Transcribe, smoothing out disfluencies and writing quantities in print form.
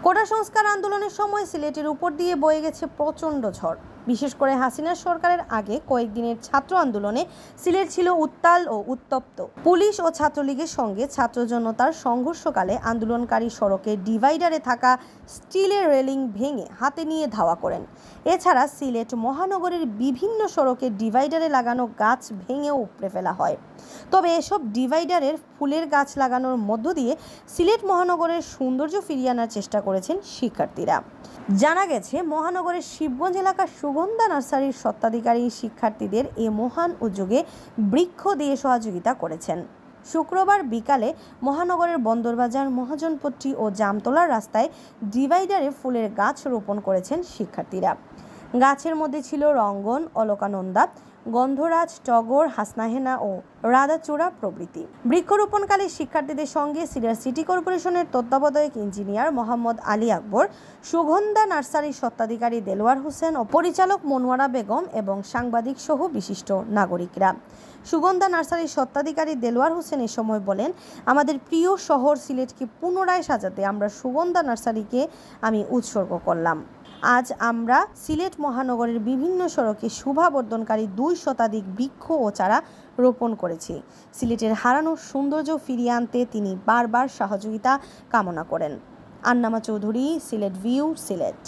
কোটা সংস্কার আন্দোলনের সময় সিলেটের উপর দিয়ে বয়ে গেছে প্রচণ্ড ঝড়। বিশেষ করে হাসিনা সরকারের আগে কয়েকদিনের ছাত্র আন্দোলনে সিলেট ছিল উত্তাল ও উত্তপ্ত। পুলিশ ও ছাত্রলীগের সঙ্গে ছাত্র জনতার সংঘর্ষকালে আন্দোলনকারী সড়কে ডিভাইডারে থাকা স্টিলের রেলিং ভেঙে হাতে নিয়ে ধাওয়া করেন। এছাড়া সিলেট মহানগরের বিভিন্ন সড়কে ডিভাইডারে লাগানো গাছ ভেঙে উপড়ে ফেলা হয়। তবে এসব ডিভাইডারের ফুলের গাছ লাগানোর মধ্য দিয়ে সিলেট মহানগরের সৌন্দর্য ফিরিয়ে আনার চেষ্টা করেছেন শিক্ষার্থীরা। জানা গেছে, মহানগরের শিবগঞ্জ এলাকার সুগন্ধা নার্সারির স্বত্বাধিকারী শিক্ষার্থীদের এ মহান উদ্যোগে বৃক্ষ দিয়ে সহযোগিতা করেছেন। শুক্রবার বিকালে মহানগরের বন্দরবাজার, মহাজনপট্টি ও জামতলার রাস্তায় ডিভাইডারে ফুলের গাছ রোপণ করেছেন শিক্ষার্থীরা। গাছের মধ্যে ছিল রঙ্গন, অলকানন্দা, গন্ধরাজ, টগর, হাসনাহেনা ও রাধাচূড়া প্রভৃতি। বৃক্ষরোপণকালে শিক্ষার্থীদের সঙ্গে সিলেট সিটি কর্পোরেশনের তত্ত্বাবধায়ক ইঞ্জিনিয়ার মোহাম্মদ আলী আকবর, সুগন্ধা নার্সারির স্বত্বাধিকারী দেলোয়ার হোসেন ও পরিচালক মনোয়ারা বেগম এবং সাংবাদিক সহ বিশিষ্ট নাগরিকরা। সুগন্ধা নার্সারির স্বত্বাধিকারী দেলোয়ার হোসেন এ সময় বলেন, আমাদের প্রিয় শহর সিলেটকে পুনরায় সাজাতে আমরা সুগন্ধা নার্সারিকে আমি উৎসর্গ করলাম। আজ আমরা সিলেট মহানগরের বিভিন্ন সড়কে শোভাবর্ধনকারী 2 শতাধিক বৃক্ষ ও চারা রোপণ করেছি। সিলেটের হারানো সৌন্দর্য ফিরিয়ে আনতে তিনি বারবার সহযোগিতা কামনা করেন। আন্নামা চৌধুরী, সিলেট ভিউ, সিলেট।